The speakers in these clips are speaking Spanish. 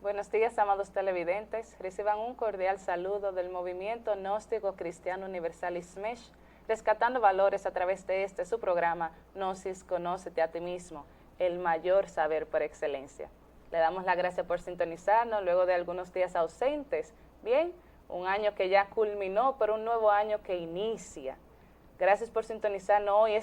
Buenos días, amados televidentes. Reciban un cordial saludo del Movimiento Gnóstico Cristiano Universal ISMESH, rescatando valores a través de su programa Gnosis, Conócete a ti mismo, el mayor saber por excelencia. Le damos la gracia por sintonizarnos luego de algunos días ausentes. Bien, un año que ya culminó, pero un nuevo año que inicia. Gracias por sintonizarnos hoy,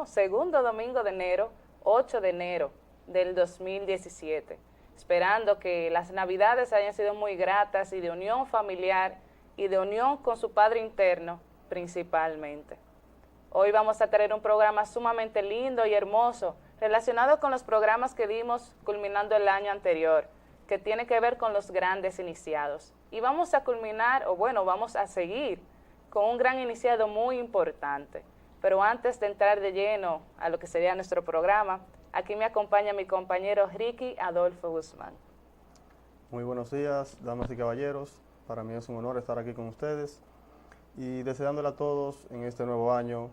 segundo domingo de enero, 8 de enero del 2017. Esperando que las Navidades hayan sido muy gratas y de unión familiar y de unión con su Padre interno principalmente. Hoy vamos a tener un programa sumamente lindo y hermoso relacionado con los programas que dimos culminando el año anterior, que tiene que ver con los grandes iniciados. Y vamos a vamos a seguir con un gran iniciado muy importante. Pero antes de entrar de lleno a lo que sería nuestro programa, aquí me acompaña mi compañero Ricky Adolfo Guzmán. Muy buenos días, damas y caballeros. Para mí es un honor estar aquí con ustedes y deseándole a todos en este nuevo año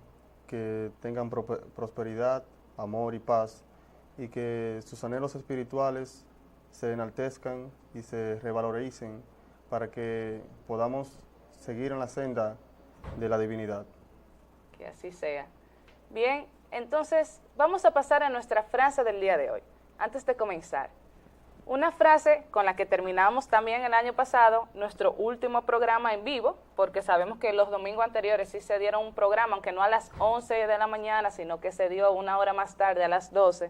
que tengan prosperidad, amor y paz, y que sus anhelos espirituales se enaltezcan y se revaloricen para que podamos seguir en la senda de la divinidad. Que así sea. Bien, entonces vamos a pasar a nuestra frase del día de hoy. Antes de comenzar, una frase con la que terminamos también el año pasado, nuestro último programa en vivo, porque sabemos que los domingos anteriores sí se dieron un programa, aunque no a las 11 de la mañana, sino que se dio una hora más tarde, a las 12.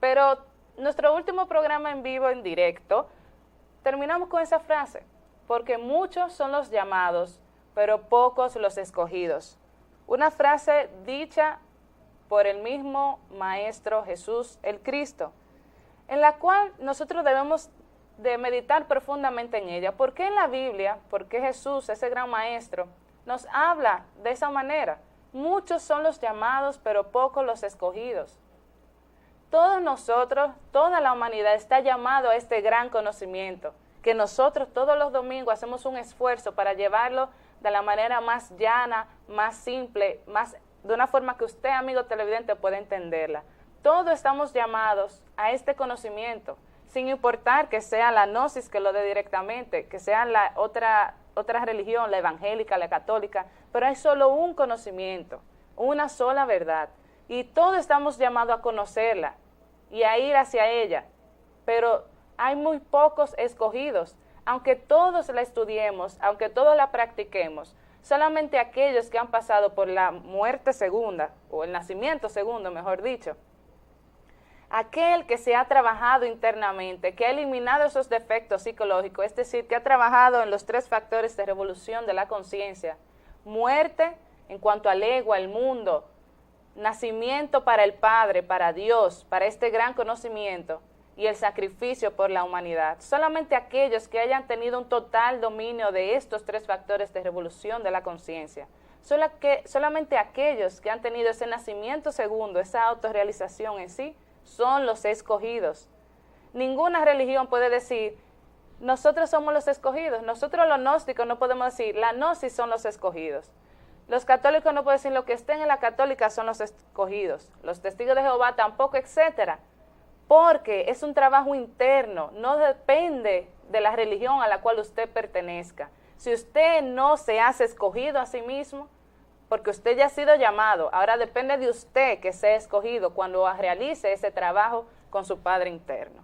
Pero nuestro último programa en vivo, en directo, terminamos con esa frase, porque muchos son los llamados, pero pocos los escogidos. Una frase dicha por el mismo Maestro Jesús el Cristo, en la cual nosotros debemos de meditar profundamente en ella. ¿Por qué en la Biblia, por qué Jesús, ese gran Maestro, nos habla de esa manera? Muchos son los llamados, pero pocos los escogidos. Todos nosotros, toda la humanidad está llamado a este gran conocimiento, que nosotros todos los domingos hacemos un esfuerzo para llevarlo de la manera más llana, más simple, de una forma que usted, amigo televidente, pueda entenderla. Todos estamos llamados a este conocimiento, sin importar que sea la gnosis que lo dé directamente, que sea la otra religión, la evangélica, la católica, pero hay solo un conocimiento, una sola verdad, y todos estamos llamados a conocerla y a ir hacia ella, pero hay muy pocos escogidos. Aunque todos la estudiemos, aunque todos la practiquemos, solamente aquellos que han pasado por la muerte segunda, o el nacimiento segundo, mejor dicho, aquel que se ha trabajado internamente, que ha eliminado esos defectos psicológicos, es decir, que ha trabajado en los 3 factores de revolución de la conciencia: muerte en cuanto al ego, al mundo, nacimiento para el Padre, para Dios, para este gran conocimiento, y el sacrificio por la humanidad. Solamente aquellos que hayan tenido un total dominio de estos 3 factores de revolución de la conciencia, solamente aquellos que han tenido ese nacimiento segundo, esa autorrealización en sí, son los escogidos. Ninguna religión puede decir, nosotros somos los escogidos. Nosotros los gnósticos no podemos decir, la gnosis son los escogidos. Los católicos no pueden decir, los que estén en la católica son los escogidos. Los testigos de Jehová tampoco, etcétera. Porque es un trabajo interno, no depende de la religión a la cual usted pertenezca. Si usted no se hace escogido a sí mismo, porque usted ya ha sido llamado, ahora depende de usted que sea escogido cuando realice ese trabajo con su Padre interno.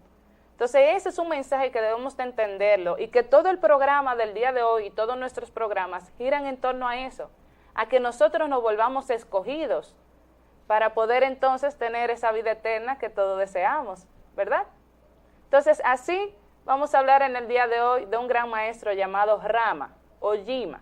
Entonces ese es un mensaje que debemos de entenderlo, y que todo el programa del día de hoy y todos nuestros programas giran en torno a eso, a que nosotros nos volvamos escogidos, para poder entonces tener esa vida eterna que todos deseamos, ¿verdad? Entonces, así vamos a hablar en el día de hoy de un gran maestro llamado Rama o Yima,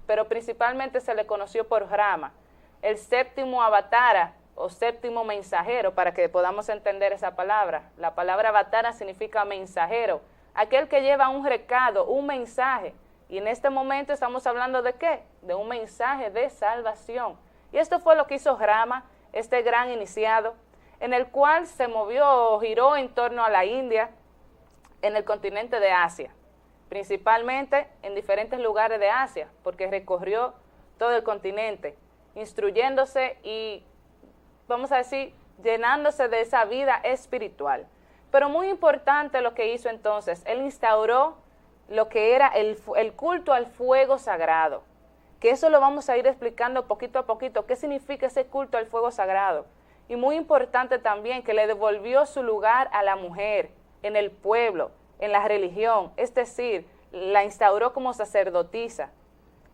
pero principalmente se le conoció por Rama, el séptimo avatara o séptimo mensajero, para que podamos entender esa palabra. La palabra avatara significa mensajero, aquel que lleva un recado, un mensaje, y en este momento estamos hablando ¿de qué? De un mensaje de salvación. Y esto fue lo que hizo Rama, este gran iniciado, en el cual se movió o giró en torno a la India, en el continente de Asia, principalmente en diferentes lugares de Asia, porque recorrió todo el continente, instruyéndose y, vamos a decir, llenándose de esa vida espiritual. Pero muy importante lo que hizo entonces, él instauró lo que era el culto al fuego sagrado, que eso lo vamos a ir explicando poquito a poquito, qué significa ese culto al fuego sagrado. Y muy importante también que le devolvió su lugar a la mujer en el pueblo, en la religión, es decir, la instauró como sacerdotisa,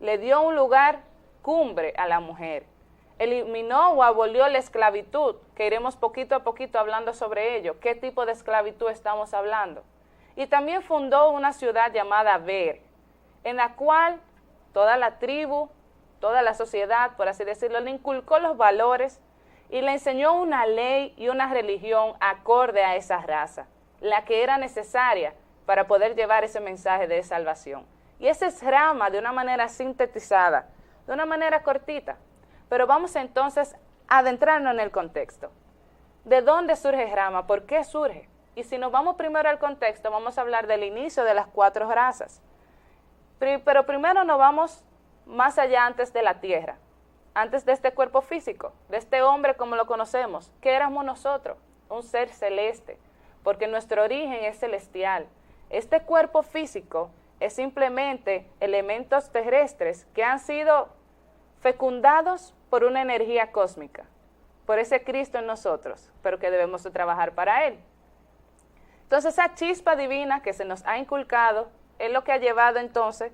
le dio un lugar cumbre a la mujer, eliminó o abolió la esclavitud, que iremos poquito a poquito hablando sobre ello, qué tipo de esclavitud estamos hablando. Y también fundó una ciudad llamada Ber, en la cual toda la tribu, toda la sociedad, por así decirlo, le inculcó los valores y le enseñó una ley y una religión acorde a esa raza, la que era necesaria para poder llevar ese mensaje de salvación. Y esa es Rama de una manera sintetizada, de una manera cortita. Pero vamos entonces a adentrarnos en el contexto. ¿De dónde surge Rama? ¿Por qué surge? Y si nos vamos primero al contexto, vamos a hablar del inicio de las 4 razas. Pero primero nos vamos más allá, antes de la tierra, antes de este cuerpo físico, de este hombre como lo conocemos. ¿Qué éramos nosotros? Un ser celeste, porque nuestro origen es celestial. Este cuerpo físico es simplemente elementos terrestres que han sido fecundados por una energía cósmica, por ese Cristo en nosotros, pero que debemos de trabajar para Él. Entonces esa chispa divina que se nos ha inculcado es lo que ha llevado entonces,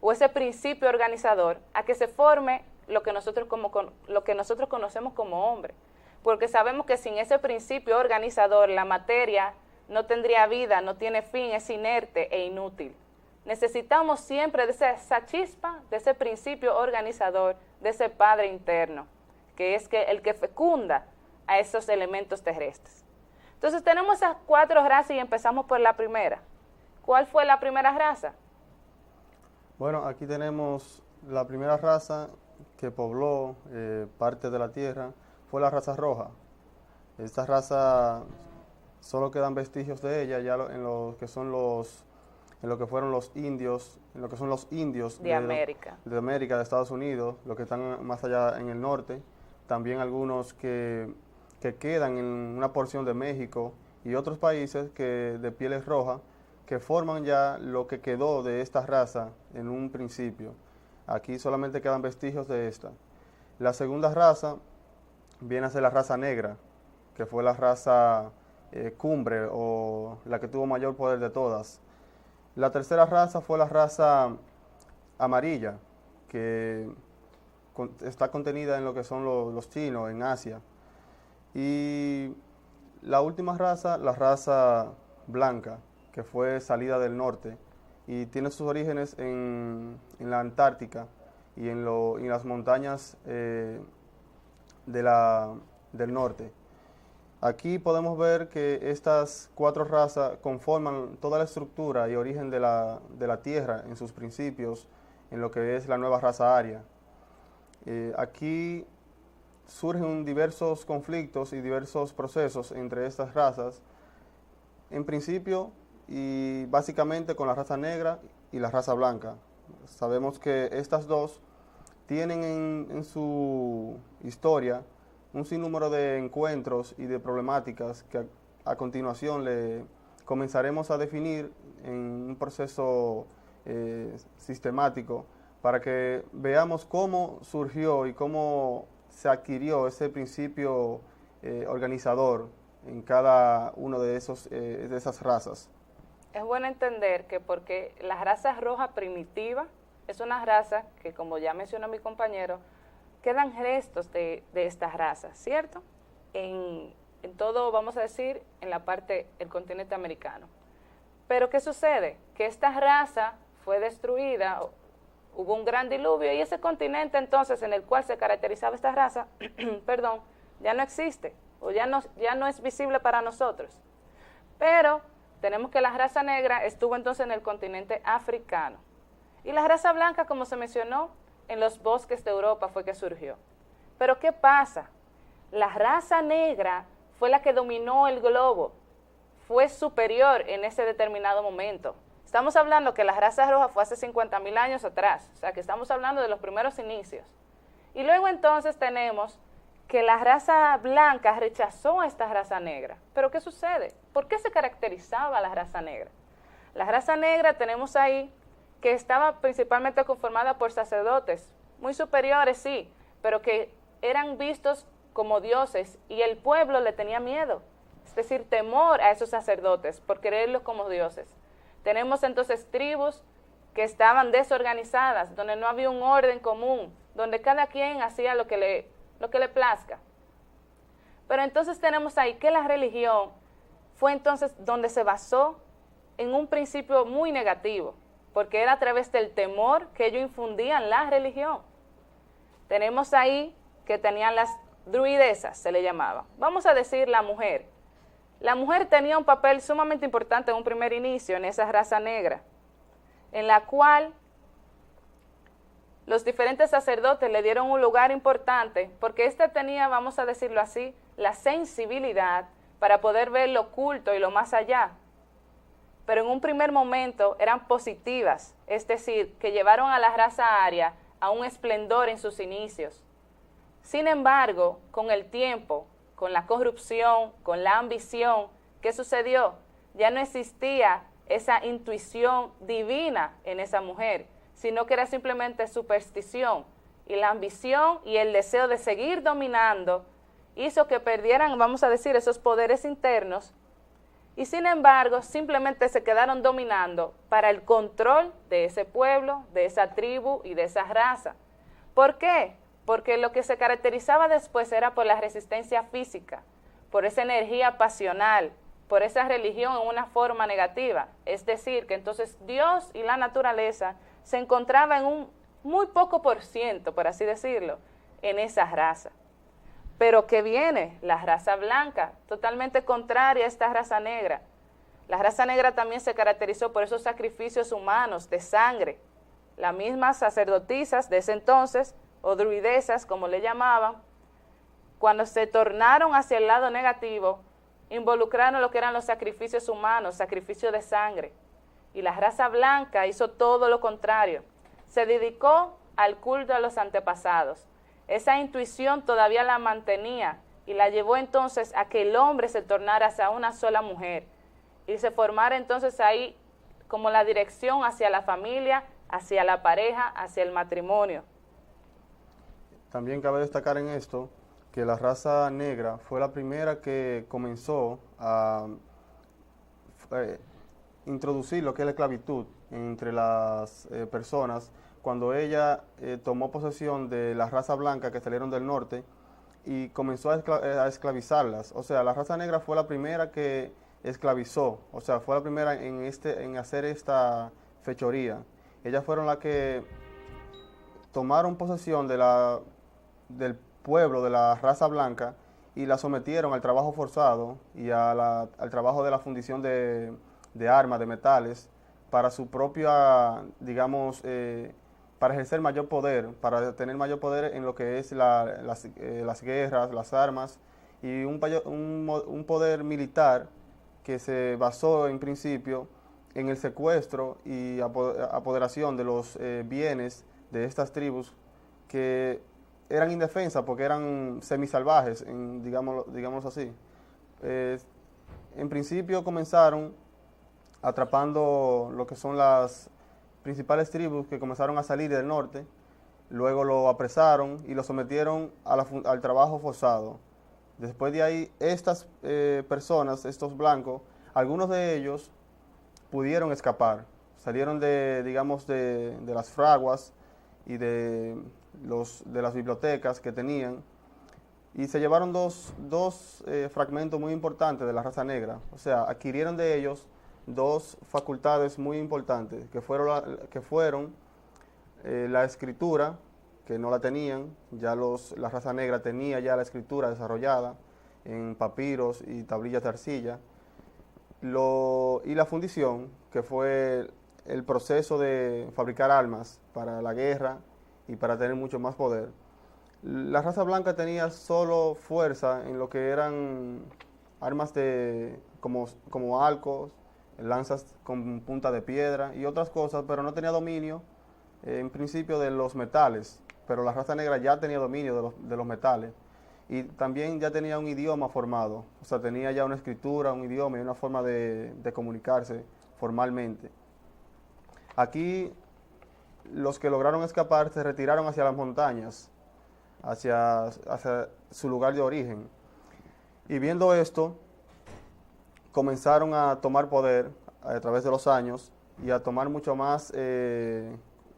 o ese principio organizador, a que se forme lo que nosotros conocemos como hombre. Porque sabemos que sin ese principio organizador, la materia no tendría vida, no tiene fin, es inerte e inútil. Necesitamos siempre de esa chispa, de ese principio organizador, de ese Padre interno, que es el que fecunda a esos elementos terrestres. Entonces tenemos esas 4 razas y empezamos por la primera. ¿Cuál fue la primera raza? Bueno, aquí tenemos la primera raza que pobló parte de la tierra, fue la raza roja. Esta raza, solo quedan vestigios de ella ya en lo que fueron los indios, en lo que son los indios de América, de Estados Unidos, los que están más allá en el norte, también algunos que quedan en una porción de México y otros países de pieles rojas, que forman ya lo que quedó de esta raza en un principio. Aquí solamente quedan vestigios de esta. La segunda raza viene a ser la raza negra, que fue la raza cumbre o la que tuvo mayor poder de todas. La tercera raza fue la raza amarilla, que está contenida en lo que son los chinos, en Asia. Y la última raza, la raza blanca, que fue salida del norte y tiene sus orígenes en la Antártica y en las montañas del norte. Aquí podemos ver que estas 4 razas conforman toda la estructura y origen de la Tierra en sus principios, en lo que es la nueva raza aria. Aquí surgen diversos conflictos y diversos procesos entre estas razas, en principio y básicamente con la raza negra y la raza blanca. Sabemos que estas dos tienen en su historia un sinnúmero de encuentros y de problemáticas que a continuación le comenzaremos a definir en un proceso sistemático para que veamos cómo surgió y cómo se adquirió ese principio organizador en cada uno de esas razas. Es bueno entender que porque la raza roja primitiva es una raza que, como ya mencionó mi compañero, quedan restos de esta raza, ¿cierto? En todo, vamos a decir, en la parte del continente americano. Pero ¿qué sucede? Que esta raza fue destruida, hubo un gran diluvio y ese continente entonces en el cual se caracterizaba esta raza, perdón, ya no existe o ya no es visible para nosotros. Pero tenemos que la raza negra estuvo entonces en el continente africano. Y la raza blanca, como se mencionó, en los bosques de Europa fue que surgió. Pero ¿qué pasa? La raza negra fue la que dominó el globo, fue superior en ese determinado momento. Estamos hablando que la raza roja fue hace 50.000 años atrás, o sea que estamos hablando de los primeros inicios. Y luego entonces tenemos que la raza blanca rechazó a esta raza negra. Pero ¿qué sucede? ¿Por qué se caracterizaba la raza negra? La raza negra tenemos ahí que estaba principalmente conformada por sacerdotes, muy superiores sí, pero que eran vistos como dioses y el pueblo le tenía miedo, es decir, temor a esos sacerdotes por quererlos como dioses. Tenemos entonces tribus que estaban desorganizadas, donde no había un orden común, donde cada quien hacía lo que le plazca. Pero entonces tenemos ahí que la religión fue entonces donde se basó en un principio muy negativo, porque era a través del temor que ellos infundían la religión. Tenemos ahí que tenían las druidesas, se le llamaba. Vamos a decir la mujer. La mujer tenía un papel sumamente importante en un primer inicio en esa raza negra, en la cual los diferentes sacerdotes le dieron un lugar importante, porque ésta tenía, vamos a decirlo así, la sensibilidad para poder ver lo oculto y lo más allá. Pero en un primer momento eran positivas, es decir, que llevaron a la raza aria a un esplendor en sus inicios. Sin embargo, con el tiempo, con la corrupción, con la ambición, ¿qué sucedió? Ya no existía esa intuición divina en esa mujer, sino que era simplemente superstición. Y la ambición y el deseo de seguir dominando hizo que perdieran, vamos a decir, esos poderes internos, y sin embargo simplemente se quedaron dominando para el control de ese pueblo, de esa tribu y de esa raza. ¿Por qué? Porque lo que se caracterizaba después era por la resistencia física, por esa energía pasional, por esa religión en una forma negativa. Es decir, que entonces Dios y la naturaleza se encontraban en un muy poco por ciento, por así decirlo, en esa raza. Pero que viene la raza blanca, totalmente contraria a esta raza negra. La raza negra también se caracterizó por esos sacrificios humanos de sangre. Las mismas sacerdotisas de ese entonces, o druidesas, como le llamaban, cuando se tornaron hacia el lado negativo, involucraron lo que eran los sacrificios humanos, sacrificios de sangre. Y la raza blanca hizo todo lo contrario. Se dedicó al culto a los antepasados. Esa intuición todavía la mantenía y la llevó entonces a que el hombre se tornara hacia una sola mujer y se formara entonces ahí como la dirección hacia la familia, hacia la pareja, hacia el matrimonio. También cabe destacar en esto que la raza negra fue la primera que comenzó a introducir lo que es la esclavitud entre las personas cuando ella tomó posesión de la raza blanca que salieron del norte y comenzó a esclavizarlas. O sea, la raza negra fue la primera que esclavizó, o sea, fue la primera en hacer esta fechoría. Ellas fueron las que tomaron posesión del pueblo, de la raza blanca, y la sometieron al trabajo forzado y al trabajo de la fundición de armas, de metales, para su propia, digamos, para ejercer mayor poder, para tener mayor poder en lo que es las guerras, las armas, y un poder militar que se basó en principio en el secuestro y apoderación de los bienes de estas tribus que eran indefensas porque eran semisalvajes, digámoslo así. En principio comenzaron atrapando lo que son las principales tribus que comenzaron a salir del norte, luego lo apresaron y lo sometieron al trabajo forzado. Después de ahí, estas personas, estos blancos, algunos de ellos pudieron escapar, salieron de las fraguas y de las bibliotecas que tenían y se llevaron dos fragmentos muy importantes de la raza negra, o sea, adquirieron de ellos dos facultades muy importantes, que fueron la escritura, que no la tenían, ya la raza negra tenía ya la escritura desarrollada en papiros y tablillas de arcilla, y la fundición, que fue el proceso de fabricar armas para la guerra y para tener mucho más poder. La raza blanca tenía solo fuerza en lo que eran armas como arcos, lanzas con punta de piedra y otras cosas, pero no tenía dominio en principio de los metales, pero la raza negra ya tenía dominio de los metales. y también ya tenía un idioma formado, o sea, tenía ya una escritura, un idioma y una forma de comunicarse formalmente. Aquí los que lograron escapar se retiraron hacia las montañas, hacia su lugar de origen. Y viendo esto, comenzaron a tomar poder a través de los años y a tomar mucho más,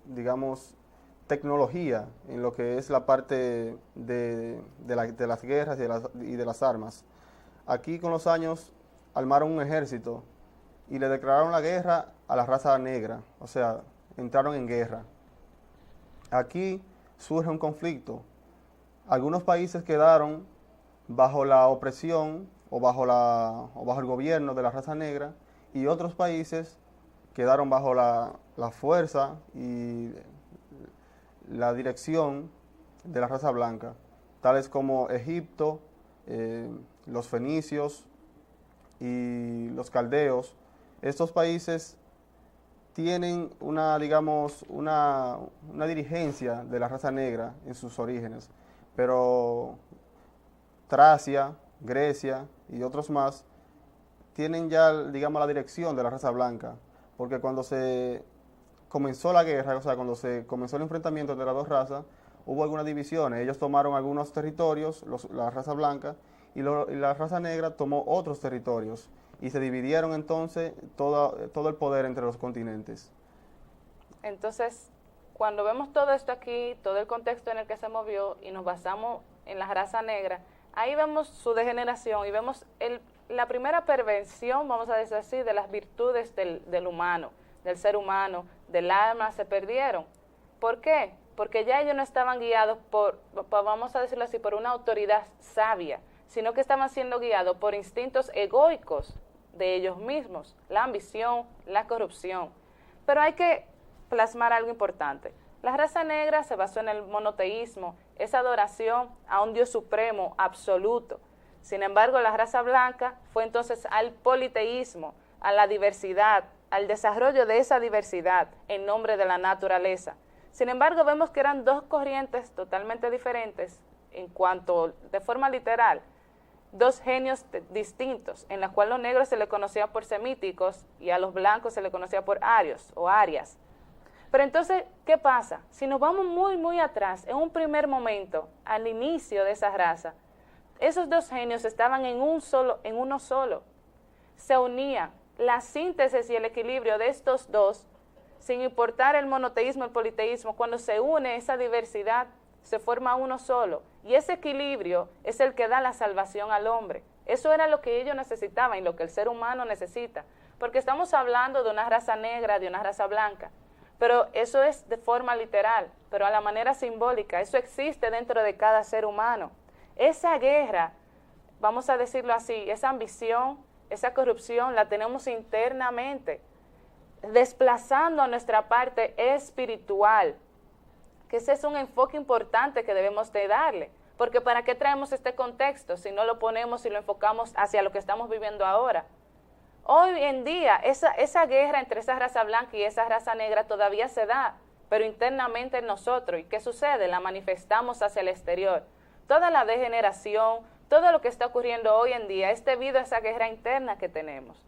digamos, tecnología en lo que es la parte de las guerras y de las armas. Aquí con los años armaron un ejército y le declararon la guerra a la raza negra, o sea, entraron en guerra. Aquí surge un conflicto. Algunos países quedaron bajo la opresión o bajo el gobierno de la raza negra, y otros países quedaron bajo la fuerza y la dirección de la raza blanca, tales como Egipto, los fenicios y los caldeos. Estos países tienen digamos, una dirigencia de la raza negra en sus orígenes, pero Tracia, Grecia y otros más tienen ya, digamos, la dirección de la raza blanca, porque cuando se comenzó la guerra, o sea, cuando se comenzó el enfrentamiento entre las dos razas, hubo algunas divisiones. Ellos tomaron algunos territorios, la raza blanca, y la raza negra tomó otros territorios, y se dividieron entonces todo el poder entre los continentes. Entonces, cuando vemos todo esto aquí, todo el contexto en el que se movió y nos basamos en la raza negra, ahí vemos su degeneración y vemos la primera perversión, vamos a decir así, de las virtudes del humano, del ser humano, del alma, se perdieron. ¿Por qué? Porque ya ellos no estaban guiados vamos a decirlo así, por una autoridad sabia, sino que estaban siendo guiados por instintos egoicos de ellos mismos, la ambición, la corrupción. Pero hay que plasmar algo importante. La raza negra se basó en el monoteísmo, esa adoración a un Dios supremo, absoluto. Sin embargo, la raza blanca fue entonces al politeísmo, a la diversidad, al desarrollo de esa diversidad en nombre de la naturaleza. Sin embargo, vemos que eran dos corrientes totalmente diferentes en cuanto, de forma literal, dos genios distintos, en la cual los negros se les conocía por semíticos y a los blancos se les conocía por arios o arias. Pero entonces, ¿qué pasa? Si nos vamos muy, muy atrás, en un primer momento, al inicio de esa raza, esos dos genios estaban en uno solo. Se unían. La síntesis y el equilibrio de estos dos, sin importar el monoteísmo, el politeísmo, cuando se une esa diversidad, se forma uno solo. Y ese equilibrio es el que da la salvación al hombre. Eso era lo que ellos necesitaban y lo que el ser humano necesita. Porque estamos hablando de una raza negra, de una raza blanca. Pero eso es de forma literal, pero a la manera simbólica, eso existe dentro de cada ser humano. Esa guerra, vamos a decirlo así, esa ambición, esa corrupción la tenemos internamente, desplazando a nuestra parte espiritual, que ese es un enfoque importante que debemos de darle, porque ¿para qué traemos este contexto si no lo ponemos y lo enfocamos hacia lo que estamos viviendo ahora? Hoy en día, esa guerra entre esa raza blanca y esa raza negra todavía se da, pero internamente en nosotros. ¿Y qué sucede? La manifestamos hacia el exterior. Toda la degeneración, todo lo que está ocurriendo hoy en día es debido a esa guerra interna que tenemos.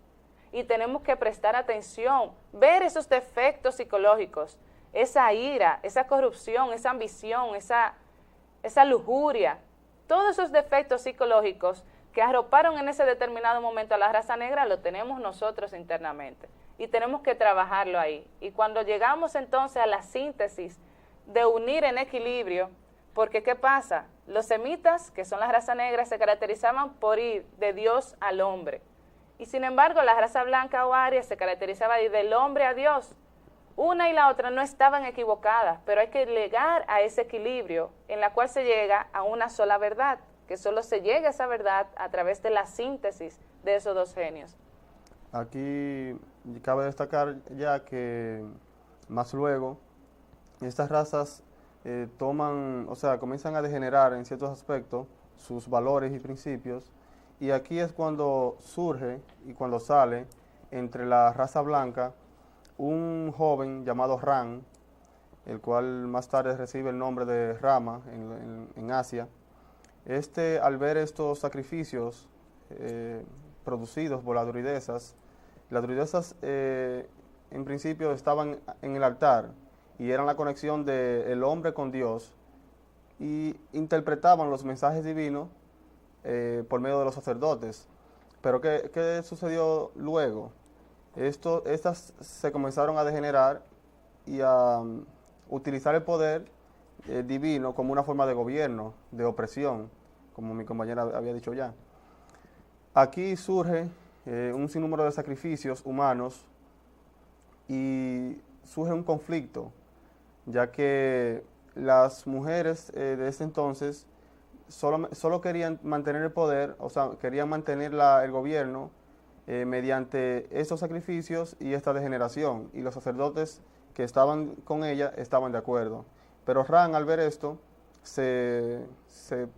Y tenemos que prestar atención, ver esos defectos psicológicos, esa ira, esa corrupción, esa ambición, esa lujuria, todos esos defectos psicológicos que arroparon en ese determinado momento a la raza negra, lo tenemos nosotros internamente y tenemos que trabajarlo ahí. Y cuando llegamos entonces a la síntesis de unir en equilibrio, porque ¿qué pasa? Los semitas, que son la raza negra, se caracterizaban por ir de Dios al hombre. Y sin embargo, la raza blanca o aria se caracterizaba de ir del hombre a Dios. Una y la otra no estaban equivocadas, pero hay que llegar a ese equilibrio en la cual se llega a una sola verdad, que solo se llega a esa verdad a través de la síntesis de esos dos genios. Aquí cabe destacar ya que más luego estas razas comienzan a degenerar en ciertos aspectos sus valores y principios, y aquí es cuando surge y cuando sale entre la raza blanca un joven llamado Ran, el cual más tarde recibe el nombre de Rama en Asia. Al ver estos sacrificios producidos por las druidesas en principio estaban en el altar y eran la conexión del hombre con Dios y interpretaban los mensajes divinos por medio de los sacerdotes. Pero ¿qué sucedió luego? Estas se comenzaron a degenerar y a utilizar el poder divino como una forma de gobierno, de opresión, como mi compañera había dicho ya. Aquí surge un sinnúmero de sacrificios humanos y surge un conflicto, ya que las mujeres de ese entonces solo querían mantener el poder, o sea, querían mantener el gobierno mediante estos sacrificios y esta degeneración, y los sacerdotes que estaban con ella estaban de acuerdo. Pero Ran, al ver esto, se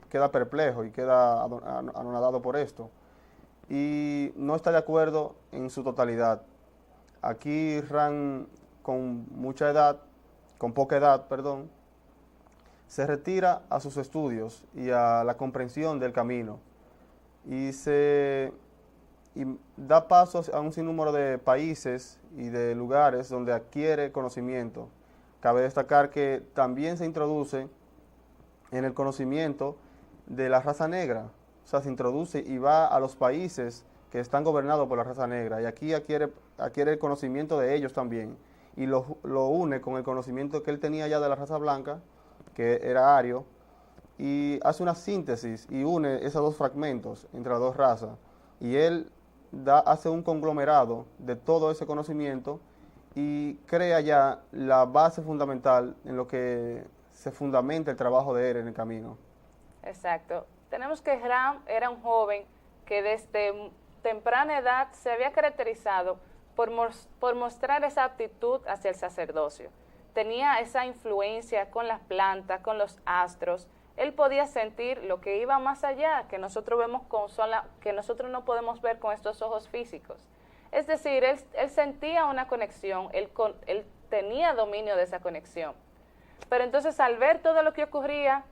queda perplejo y queda anonadado por esto, y no está de acuerdo en su totalidad. Aquí Ran, con poca edad, perdón, se retira a sus estudios y a la comprensión del camino y da paso a un sinnúmero de países y de lugares donde adquiere conocimiento. Cabe destacar que también se introduce en el conocimiento de la raza negra, o sea, se introduce y va a los países que están gobernados por la raza negra y aquí adquiere el conocimiento de ellos también y lo une con el conocimiento que él tenía ya de la raza blanca, que era ario, y hace una síntesis y une esos dos fragmentos entre las dos razas y él hace un conglomerado de todo ese conocimiento y crea ya la base fundamental en lo que se fundamenta el trabajo de él en el camino. Exacto. Tenemos que Ram era un joven que desde temprana edad se había caracterizado por mostrar esa aptitud hacia el sacerdocio. Tenía esa influencia con las plantas, con los astros. Él podía sentir lo que iba más allá, que nosotros vemos que nosotros no podemos ver con estos ojos físicos. Es decir, él sentía una conexión, él tenía dominio de esa conexión. Pero entonces al ver todo lo que ocurría,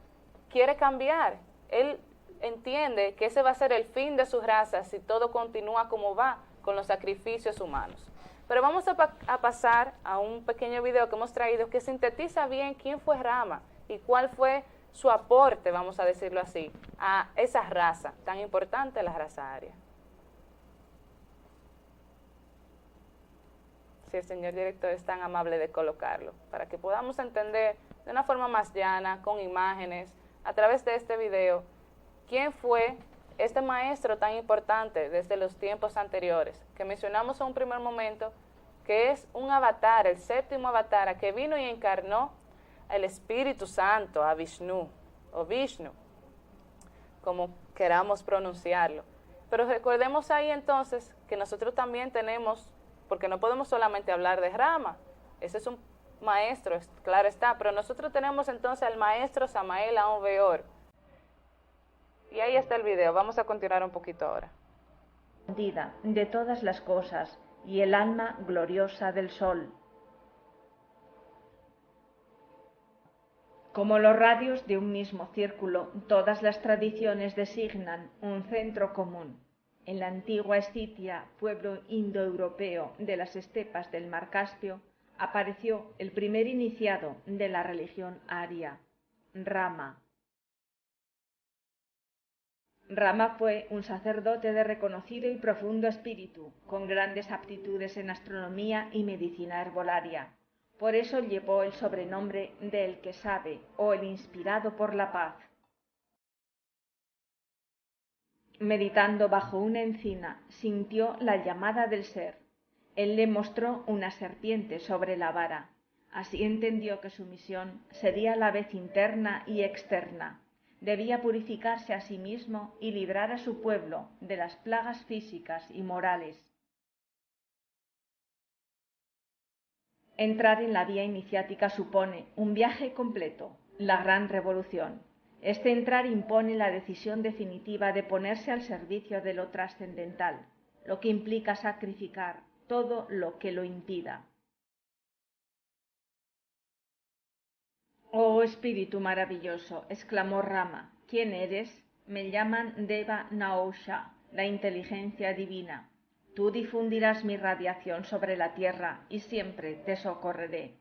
quiere cambiar. Él entiende que ese va a ser el fin de su raza si todo continúa como va con los sacrificios humanos. Pero vamos a pasar a un pequeño video que hemos traído que sintetiza bien quién fue Rama y cuál fue su aporte, vamos a decirlo así, a esa raza tan importante, la raza aria. Si el señor director es tan amable de colocarlo, para que podamos entender de una forma más llana, con imágenes, a través de este video, quién fue este maestro tan importante desde los tiempos anteriores, que mencionamos en un primer momento, que es un avatar, el séptimo avatar, que vino y encarnó el Espíritu Santo, a Vishnu, o Vishnu, como queramos pronunciarlo. Pero recordemos ahí entonces que nosotros también tenemos, porque no podemos solamente hablar de Rama, ese es un maestro, claro está, pero nosotros tenemos entonces al maestro Samael Aun Weor. Y ahí está el video, vamos a continuar un poquito ahora. De todas las cosas y el alma gloriosa del sol. Como los radios de un mismo círculo, todas las tradiciones designan un centro común. En la antigua Escitia, pueblo indoeuropeo de las estepas del Mar Caspio, apareció el primer iniciado de la religión aria, Rama. Rama fue un sacerdote de reconocido y profundo espíritu, con grandes aptitudes en astronomía y medicina herbolaria. Por eso llevó el sobrenombre de el que sabe o el inspirado por la paz. Meditando bajo una encina, sintió la llamada del ser. Él le mostró una serpiente sobre la vara. Así entendió que su misión sería a la vez interna y externa. Debía purificarse a sí mismo y librar a su pueblo de las plagas físicas y morales. Entrar en la vía iniciática supone un viaje completo, la gran revolución. Este entrar impone la decisión definitiva de ponerse al servicio de lo trascendental, lo que implica sacrificar todo lo que lo impida. «Oh Espíritu maravilloso», exclamó Rama, «¿quién eres? Me llaman Deva Naosha, la inteligencia divina. Tú difundirás mi radiación sobre la tierra y siempre te socorreré.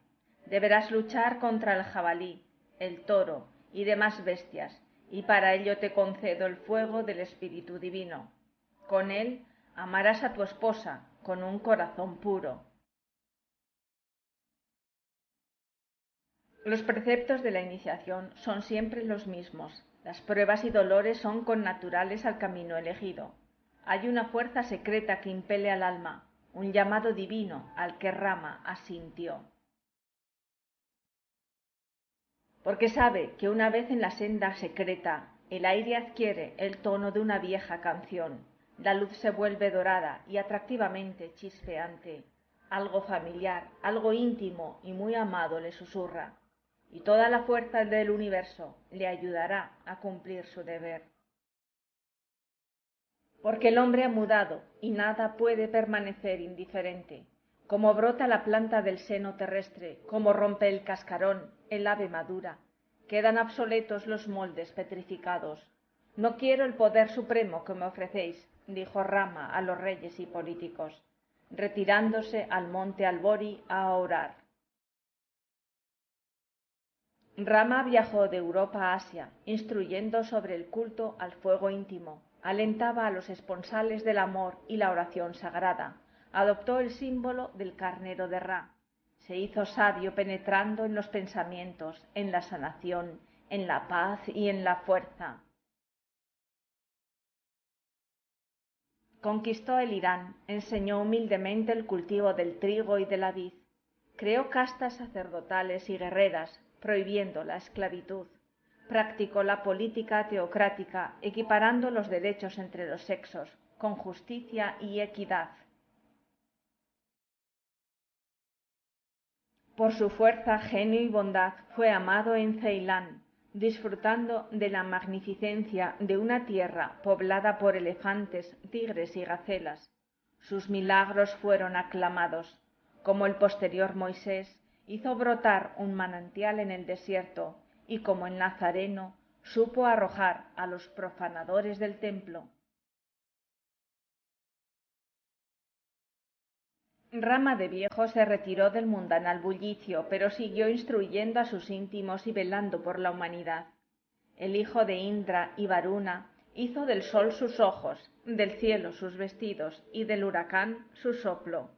Deberás luchar contra el jabalí, el toro y demás bestias, y para ello te concedo el fuego del Espíritu Divino. Con él amarás a tu esposa con un corazón puro. Los preceptos de la iniciación son siempre los mismos. Las pruebas y dolores son connaturales al camino elegido. Hay una fuerza secreta que impele al alma, un llamado divino al que Rama asintió. Porque sabe que una vez en la senda secreta, el aire adquiere el tono de una vieja canción, la luz se vuelve dorada y atractivamente chispeante, algo familiar, algo íntimo y muy amado le susurra, y toda la fuerza del universo le ayudará a cumplir su deber. Porque el hombre ha mudado y nada puede permanecer indiferente. Como brota la planta del seno terrestre, como rompe el cascarón, el ave madura. Quedan obsoletos los moldes petrificados. No quiero el poder supremo que me ofrecéis, dijo Rama a los reyes y políticos, retirándose al monte Albori a orar. Rama viajó de Europa a Asia, instruyendo sobre el culto al fuego íntimo. Alentaba a los esponsales del amor y la oración sagrada. Adoptó el símbolo del carnero de Ra. Se hizo sabio penetrando en los pensamientos, en la sanación, en la paz y en la fuerza. Conquistó el Irán, enseñó humildemente el cultivo del trigo y de la vid. Creó castas sacerdotales y guerreras, prohibiendo la esclavitud. Practicó la política teocrática, equiparando los derechos entre los sexos, con justicia y equidad. Por su fuerza, genio y bondad fue amado en Ceilán, disfrutando de la magnificencia de una tierra poblada por elefantes, tigres y gacelas. Sus milagros fueron aclamados. Como el posterior Moisés, hizo brotar un manantial en el desierto, y como el Nazareno, supo arrojar a los profanadores del templo. Rama de viejo se retiró del mundanal bullicio, pero siguió instruyendo a sus íntimos y velando por la humanidad. El hijo de Indra y Varuna hizo del sol sus ojos, del cielo sus vestidos y del huracán su soplo,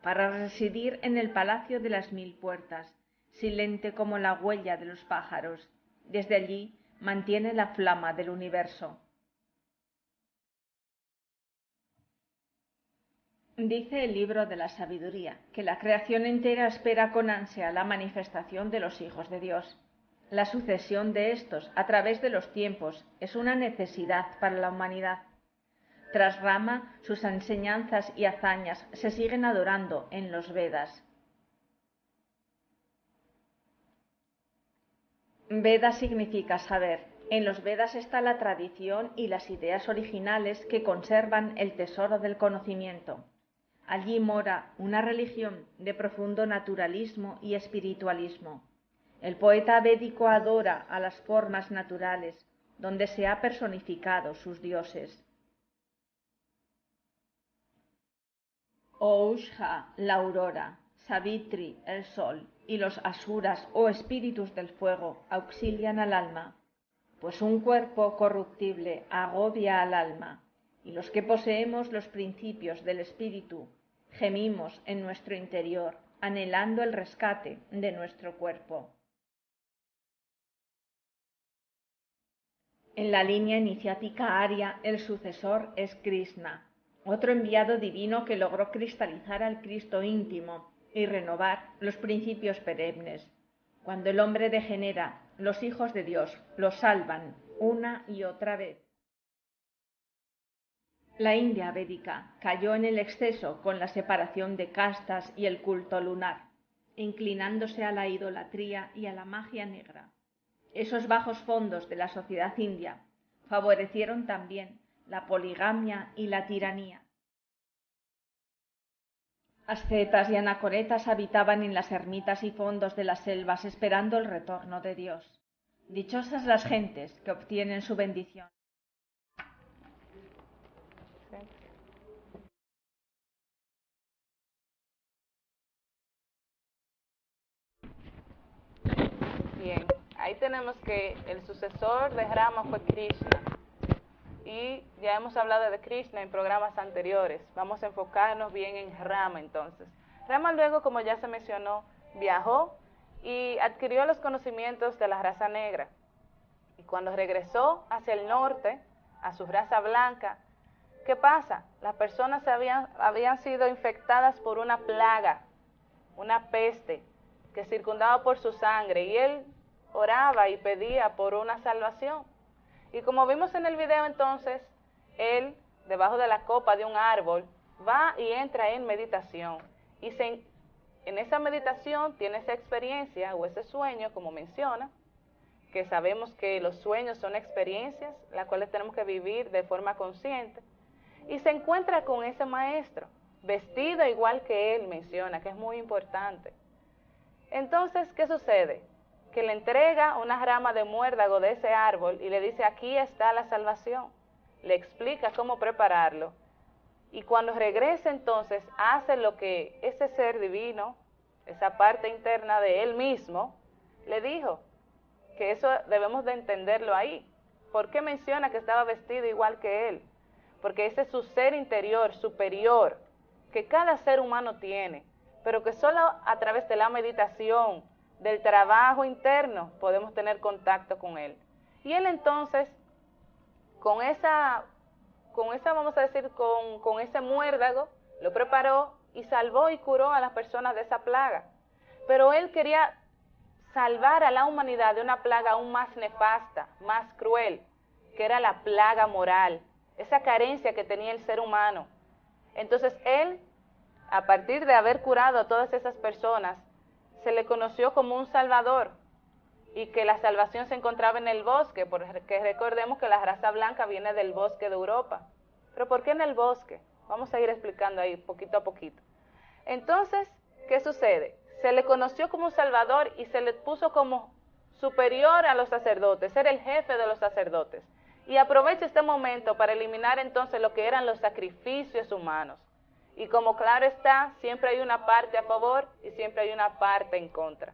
para residir en el palacio de las 1000 puertas, silente como la huella de los pájaros. Desde allí mantiene la flama del universo. Dice el libro de la sabiduría que la creación entera espera con ansia la manifestación de los hijos de Dios. La sucesión de estos a través de los tiempos es una necesidad para la humanidad. Tras Rama, sus enseñanzas y hazañas se siguen adorando en los Vedas. Veda significa saber. En los Vedas está la tradición y las ideas originales que conservan el tesoro del conocimiento. Allí mora una religión de profundo naturalismo y espiritualismo. El poeta védico adora a las formas naturales, donde se ha personificado sus dioses. Ousha, la aurora, Savitri, el sol, y los asuras o espíritus del fuego auxilian al alma, pues un cuerpo corruptible agobia al alma, y los que poseemos los principios del espíritu gemimos en nuestro interior, anhelando el rescate de nuestro cuerpo. En la línea iniciática aria, el sucesor es Krishna, otro enviado divino que logró cristalizar al Cristo íntimo y renovar los principios perennes. Cuando el hombre degenera, los hijos de Dios lo salvan una y otra vez. La India védica cayó en el exceso con la separación de castas y el culto lunar, inclinándose a la idolatría y a la magia negra. Esos bajos fondos de la sociedad india favorecieron también la poligamia y la tiranía. Ascetas y anacoretas habitaban en las ermitas y fondos de las selvas esperando el retorno de Dios. Dichosas las gentes que obtienen su bendición. Bien, ahí tenemos que el sucesor de Rama fue Krishna. Y ya hemos hablado de Krishna en programas anteriores. Vamos a enfocarnos bien en Rama entonces. Rama luego, como ya se mencionó, viajó y adquirió los conocimientos de la raza negra. Y cuando regresó hacia el norte, a su raza blanca, ¿qué pasa? Las personas habían sido infectadas por una plaga, una peste, que circundaba por su sangre, y él oraba y pedía por una salvación. Y como vimos en el video entonces, él, debajo de la copa de un árbol, va y entra en meditación. Y en esa meditación tiene esa experiencia o ese sueño, como menciona, que sabemos que los sueños son experiencias, las cuales tenemos que vivir de forma consciente. Y se encuentra con ese maestro, vestido igual que él menciona, que es muy importante. Entonces, ¿qué sucede? Que le entrega una rama de muérdago de ese árbol y le dice, aquí está la salvación. Le explica cómo prepararlo. Y cuando regrese entonces, hace lo que ese ser divino, esa parte interna de él mismo, le dijo, que eso debemos de entenderlo ahí. ¿Por qué menciona que estaba vestido igual que él? Porque ese es su ser interior, superior, que cada ser humano tiene, pero que solo a través de la meditación, del trabajo interno, podemos tener contacto con él. Y él entonces, con esa vamos a decir, con ese muérdago, lo preparó y salvó y curó a las personas de esa plaga. Pero él quería salvar a la humanidad de una plaga aún más nefasta, más cruel, que era la plaga moral, esa carencia que tenía el ser humano. Entonces él, a partir de haber curado a todas esas personas, se le conoció como un salvador, y que la salvación se encontraba en el bosque, porque recordemos que la raza blanca viene del bosque de Europa. ¿Pero por qué en el bosque? Vamos a ir explicando ahí poquito a poquito. Entonces, ¿qué sucede? Se le conoció como un salvador y se le puso como superior a los sacerdotes, era el jefe de los sacerdotes. Y aprovecha este momento para eliminar entonces lo que eran los sacrificios humanos. Y como claro está, siempre hay una parte a favor y siempre hay una parte en contra.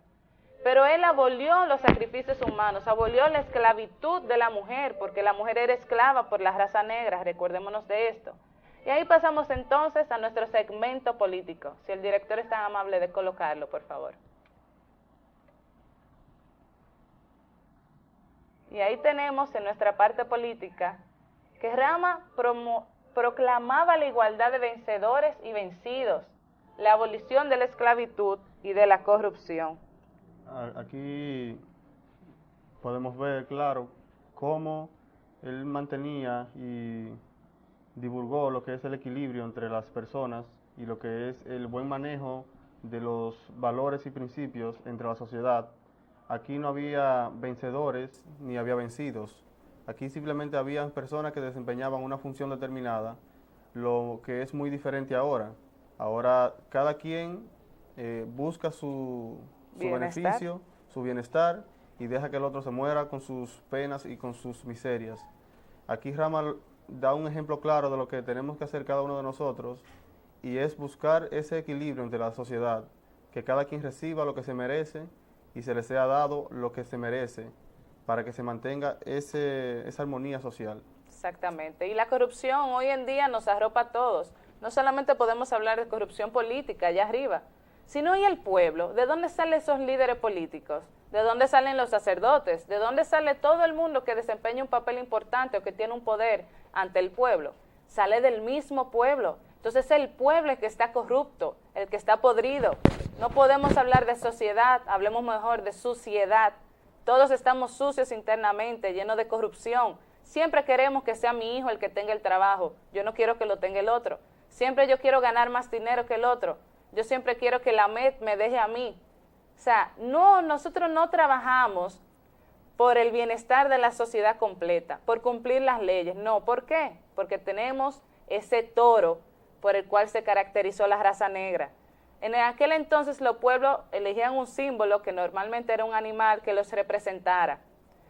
Pero él abolió los sacrificios humanos, abolió la esclavitud de la mujer, porque la mujer era esclava por la raza negra, recordémonos de esto. Y ahí pasamos entonces a nuestro segmento político. Si el director es tan amable de colocarlo, por favor. Y ahí tenemos en nuestra parte política que Rama proclamaba la igualdad de vencedores y vencidos, la abolición de la esclavitud y de la corrupción. Aquí podemos ver, claro, cómo él mantenía y divulgó lo que es el equilibrio entre las personas y lo que es el buen manejo de los valores y principios entre la sociedad. Aquí no había vencedores ni había vencidos. Aquí simplemente había personas que desempeñaban una función determinada, lo que es muy diferente ahora. Ahora cada quien busca su beneficio, su bienestar, y deja que el otro se muera con sus penas y con sus miserias. Aquí Rama da un ejemplo claro de lo que tenemos que hacer cada uno de nosotros, y es buscar ese equilibrio entre la sociedad, que cada quien reciba lo que se merece y se le sea dado lo que se merece, para que se mantenga esa armonía social. Exactamente. Y la corrupción hoy en día nos arropa a todos. No solamente podemos hablar de corrupción política allá arriba, sino y el pueblo. ¿De dónde salen esos líderes políticos? ¿De dónde salen los sacerdotes? ¿De dónde sale todo el mundo que desempeña un papel importante o que tiene un poder ante el pueblo? Sale del mismo pueblo. Entonces el pueblo es el que está corrupto, el que está podrido. No podemos hablar de sociedad, hablemos mejor de suciedad. Todos estamos sucios internamente, llenos de corrupción. Siempre queremos que sea mi hijo el que tenga el trabajo. Yo no quiero que lo tenga el otro. Siempre yo quiero ganar más dinero que el otro. Yo siempre quiero que la MED me deje a mí. O sea, nosotros no trabajamos por el bienestar de la sociedad completa, por cumplir las leyes. No, ¿por qué? Porque tenemos ese toro por el cual se caracterizó la raza negra. En aquel entonces los pueblos elegían un símbolo que normalmente era un animal que los representara.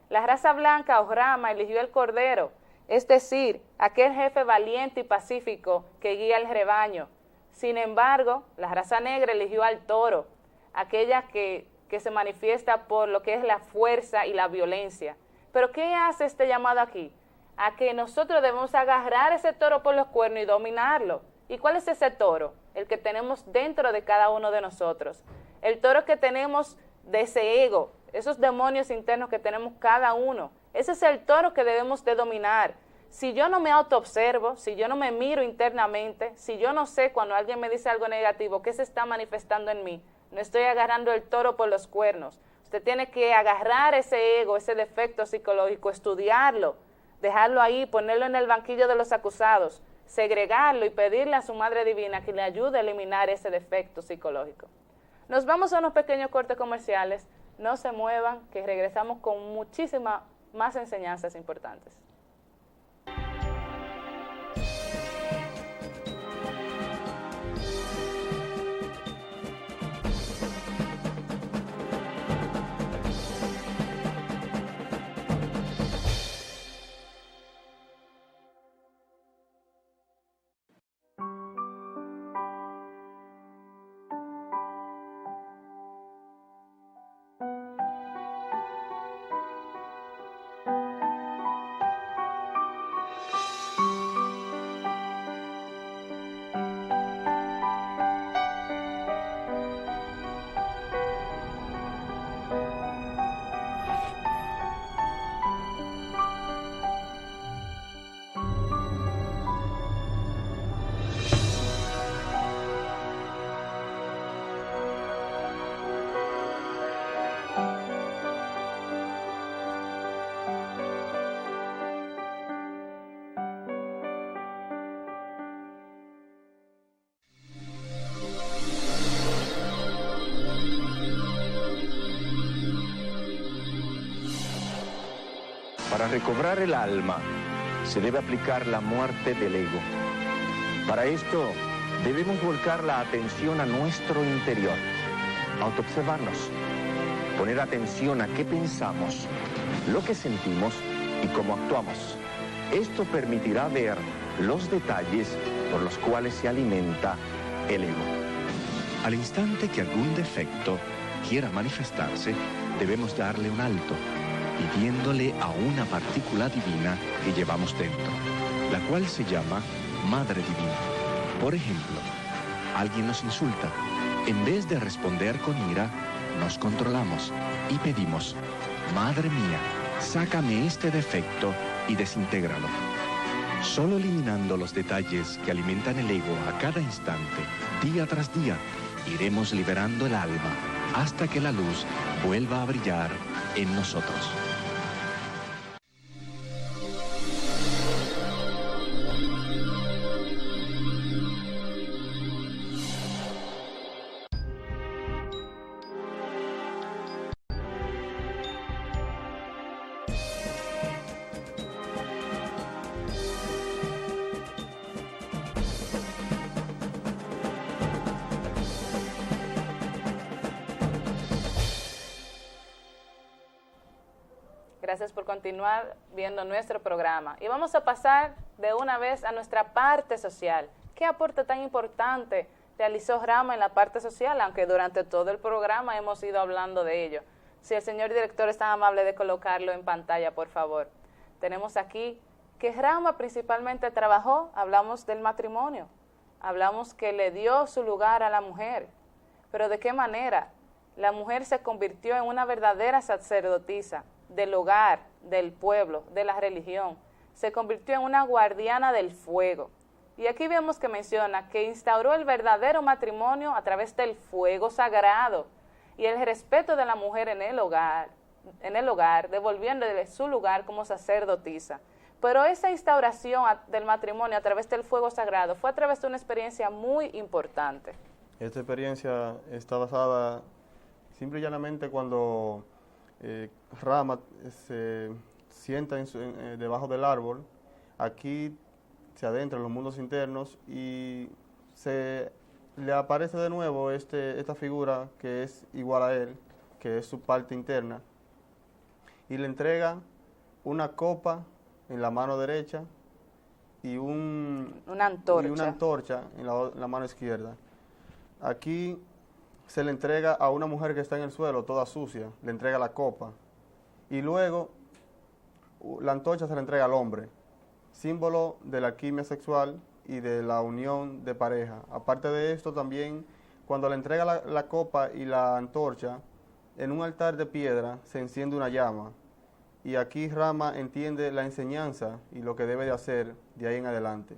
La raza blanca o Rama eligió el cordero, es decir, aquel jefe valiente y pacífico que guía el rebaño. Sin embargo, la raza negra eligió al toro, aquella que que se manifiesta por lo que es la fuerza y la violencia. Pero ¿qué hace este llamado aquí? A que nosotros debemos agarrar ese toro por los cuernos y dominarlo. ¿Y cuál es ese toro? El que tenemos dentro de cada uno de nosotros. El toro que tenemos de ese ego, esos demonios internos que tenemos cada uno. Ese es el toro que debemos de dominar. Si yo no me autoobservo, si yo no me miro internamente, si yo no sé cuando alguien me dice algo negativo, qué se está manifestando en mí, no estoy agarrando el toro por los cuernos. Usted tiene que agarrar ese ego, ese defecto psicológico, estudiarlo, dejarlo ahí, ponerlo en el banquillo de los acusados, segregarlo y pedirle a su Madre Divina que le ayude a eliminar ese defecto psicológico. Nos vamos a unos pequeños cortes comerciales. No se muevan, que regresamos con muchísimas más enseñanzas importantes. Para recobrar el alma, se debe aplicar la muerte del ego. Para esto, debemos volcar la atención a nuestro interior, autoobservarnos, poner atención a qué pensamos, lo que sentimos y cómo actuamos. Esto permitirá ver los detalles por los cuales se alimenta el ego. Al instante que algún defecto quiera manifestarse, debemos darle un alto, pidiéndole a una partícula divina que llevamos dentro, la cual se llama Madre Divina. Por ejemplo, alguien nos insulta. En vez de responder con ira, nos controlamos y pedimos: Madre mía, sácame este defecto y desintégralo. Solo eliminando los detalles que alimentan el ego a cada instante, día tras día, iremos liberando el alma hasta que la luz vuelva a brillar en nosotros. Gracias por continuar viendo nuestro programa. Y vamos a pasar de una vez a nuestra parte social. ¿Qué aporte tan importante realizó Rama en la parte social? Aunque durante todo el programa hemos ido hablando de ello. Si el señor director es tan amable de colocarlo en pantalla, por favor. Tenemos aquí que Rama principalmente trabajó, hablamos del matrimonio, hablamos que le dio su lugar a la mujer. Pero ¿de qué manera? La mujer se convirtió en una verdadera sacerdotisa del hogar, del pueblo, de la religión. Se convirtió en una guardiana del fuego. Y aquí vemos que menciona que instauró el verdadero matrimonio a través del fuego sagrado y el respeto de la mujer en el hogar, devolviéndole su lugar como sacerdotisa. Pero esa instauración del matrimonio a través del fuego sagrado fue a través de una experiencia muy importante. Esta experiencia está basada simple y llanamente cuando Rama se sienta debajo del árbol. Aquí se adentra en los mundos internos y se le aparece de nuevo esta figura que es igual a él, que es su parte interna, y le entrega una copa en la mano derecha y una antorcha en la mano izquierda. Aquí se le entrega a una mujer que está en el suelo, toda sucia, le entrega la copa. Y luego la antorcha se le entrega al hombre, símbolo de la alquimia sexual y de la unión de pareja. Aparte de esto, también cuando le entrega la copa y la antorcha, en un altar de piedra se enciende una llama. Y aquí Rama entiende la enseñanza y lo que debe de hacer de ahí en adelante.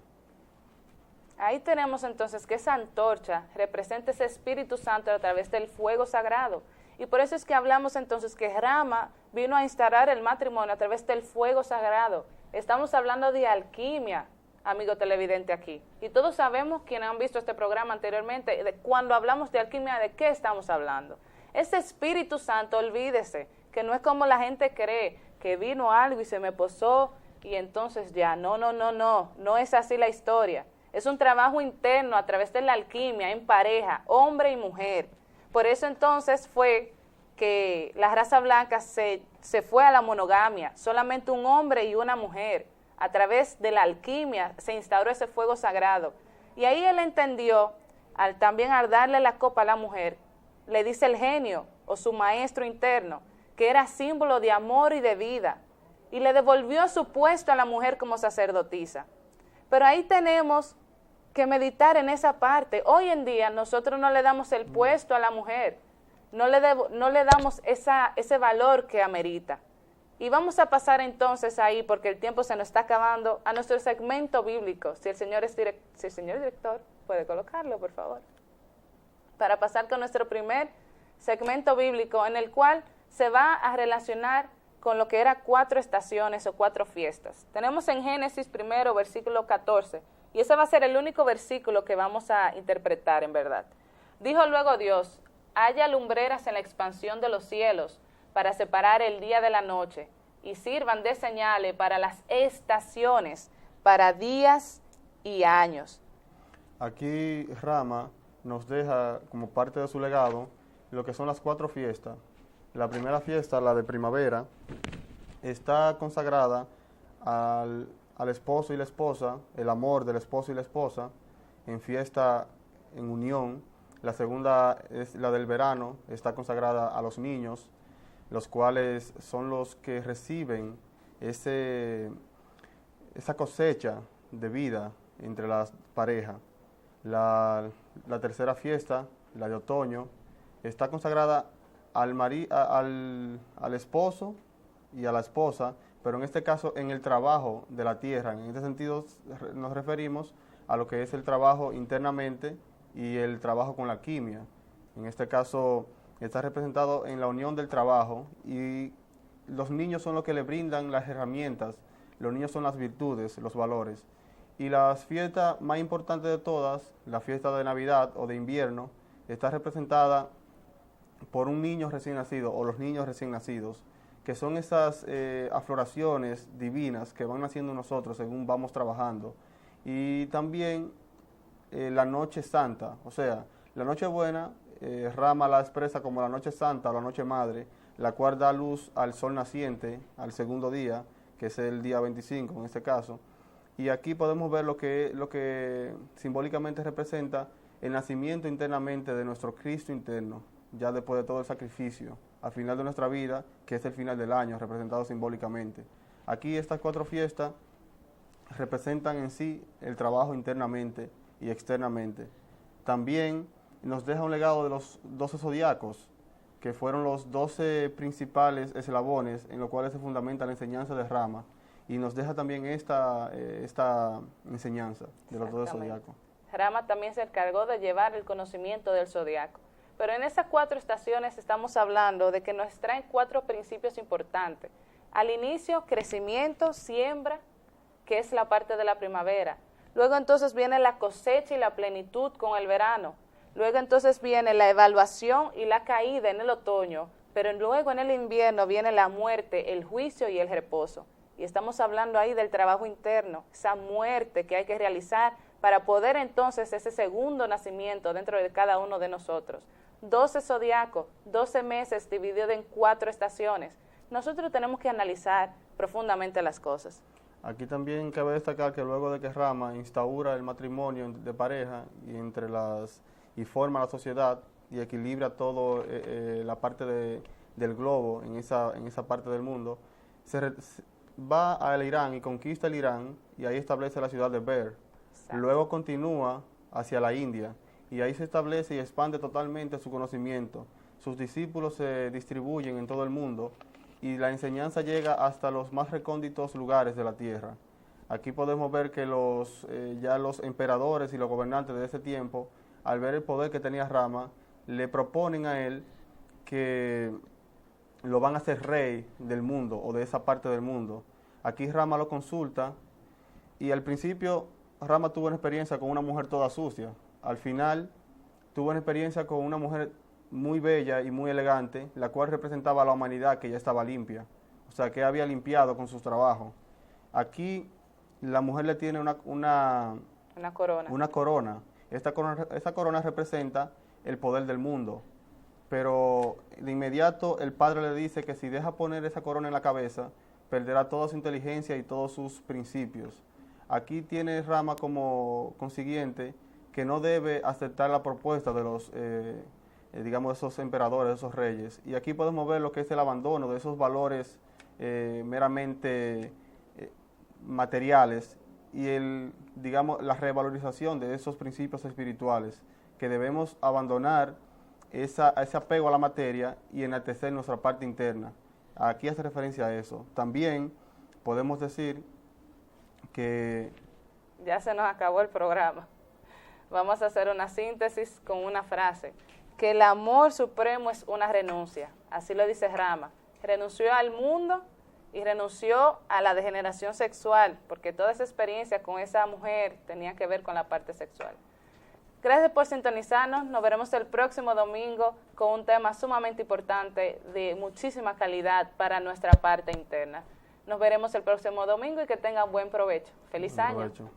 Ahí tenemos entonces que esa antorcha representa ese Espíritu Santo a través del fuego sagrado. Y por eso es que hablamos entonces que Rama vino a instaurar el matrimonio a través del fuego sagrado. Estamos hablando de alquimia, amigo televidente aquí. Y todos sabemos, quienes han visto este programa anteriormente, cuando hablamos de alquimia, ¿de qué estamos hablando? Ese Espíritu Santo, olvídese, que no es como la gente cree, que vino algo y se me posó y entonces ya, no es así la historia. Es un trabajo interno a través de la alquimia en pareja, hombre y mujer. Por eso entonces fue que la raza blanca se fue a la monogamia, solamente un hombre y una mujer. A través de la alquimia se instauró ese fuego sagrado. Y ahí él entendió, también al darle la copa a la mujer, le dice el genio o su maestro interno, que era símbolo de amor y de vida. Y le devolvió su puesto a la mujer como sacerdotisa. Pero ahí tenemos que meditar en esa parte. Hoy en día nosotros no le damos el puesto a la mujer, no le damos ese valor que amerita. Y vamos a pasar entonces ahí, porque el tiempo se nos está acabando, a nuestro segmento bíblico. Si el señor director puede colocarlo, por favor. Para pasar con nuestro primer segmento bíblico, en el cual se va a relacionar con lo que eran 4 estaciones o 4 fiestas. Tenemos en Génesis primero, versículo 14, y ese va a ser el único versículo que vamos a interpretar en verdad. Dijo luego Dios: haya lumbreras en la expansión de los cielos para separar el día de la noche, y sirvan de señales para las estaciones, para días y años. Aquí Rama nos deja como parte de su legado lo que son las 4 fiestas. La primera fiesta, la de primavera, está consagrada al esposo y la esposa, el amor del esposo y la esposa, en fiesta, en unión. La segunda es la del verano, está consagrada a los niños, los cuales son los que reciben esa cosecha de vida entre las parejas. La tercera fiesta, la de otoño, está consagrada al esposo y a la esposa, pero en este caso en el trabajo de la tierra. En este sentido nos referimos a lo que es el trabajo internamente y el trabajo con la alquimia. En este caso está representado en la unión del trabajo, y los niños son los que le brindan las herramientas, los niños son las virtudes, los valores. Y la fiesta más importante de todas, la fiesta de Navidad o de invierno, está representada por un niño recién nacido o los niños recién nacidos, que son esas afloraciones divinas que van naciendo nosotros según vamos trabajando. Y también la noche santa, o sea, la noche buena, Rama la expresa como la noche santa o la noche madre, la cual da luz al sol naciente, al segundo día, que es el día 25 en este caso. Y aquí podemos ver lo que simbólicamente representa el nacimiento internamente de nuestro Cristo interno, ya después de todo el sacrificio, al final de nuestra vida, que es el final del año, representado simbólicamente. Aquí estas 4 fiestas representan en sí el trabajo internamente y externamente. También nos deja un legado de los 12 zodiacos, que fueron los 12 principales eslabones en los cuales se fundamenta la enseñanza de Rama, y nos deja también esta enseñanza de los 12 zodiacos. Rama también se encargó de llevar el conocimiento del zodiaco. Pero en esas 4 estaciones estamos hablando de que nos traen 4 principios importantes. Al inicio, crecimiento, siembra, que es la parte de la primavera. Luego entonces viene la cosecha y la plenitud con el verano. Luego entonces viene la evaluación y la caída en el otoño. Pero luego en el invierno viene la muerte, el juicio y el reposo. Y estamos hablando ahí del trabajo interno, esa muerte que hay que realizar para poder entonces ese segundo nacimiento dentro de cada uno de nosotros. 12 zodiacos, 12 meses dividido en 4 estaciones. Nosotros tenemos que analizar profundamente las cosas. Aquí también cabe destacar que luego de que Rama instaura el matrimonio de pareja y forma la sociedad, y equilibra todo la parte del globo en esa parte del mundo, va al Irán y conquista el Irán y ahí establece la ciudad de Ber. Exacto. Luego continúa hacia la India y ahí se establece y expande totalmente su conocimiento. Sus discípulos se distribuyen en todo el mundo y la enseñanza llega hasta los más recónditos lugares de la tierra. Aquí podemos ver que ya los emperadores y los gobernantes de ese tiempo, al ver el poder que tenía Rama, le proponen a él que lo van a hacer rey del mundo o de esa parte del mundo. Aquí Rama lo consulta y al principio Rama tuvo una experiencia con una mujer toda sucia. Al final tuvo una experiencia con una mujer muy bella y muy elegante, la cual representaba a la humanidad que ya estaba limpia, o sea, que había limpiado con sus trabajos. Aquí la mujer le tiene una corona. Una corona. Esta corona representa el poder del mundo, pero de inmediato el padre le dice que si deja poner esa corona en la cabeza, perderá toda su inteligencia y todos sus principios. Aquí tiene Rama como consiguiente que no debe aceptar la propuesta de los digamos, esos emperadores, esos reyes. Y aquí podemos ver lo que es el abandono de esos valores meramente materiales y digamos, la revalorización de esos principios espirituales, que debemos abandonar ese apego a la materia y enaltecer nuestra parte interna. Aquí hace referencia a eso. También podemos decir que... Ya se nos acabó el programa. Vamos a hacer una síntesis con una frase. Que el amor supremo es una renuncia. Así lo dice Rama. Renunció al mundo y renunció a la degeneración sexual, porque toda esa experiencia con esa mujer tenía que ver con la parte sexual. Gracias por sintonizarnos. Nos veremos el próximo domingo con un tema sumamente importante de muchísima calidad para nuestra parte interna. Nos veremos el próximo domingo y que tengan buen provecho. ¡Feliz año! Provecho.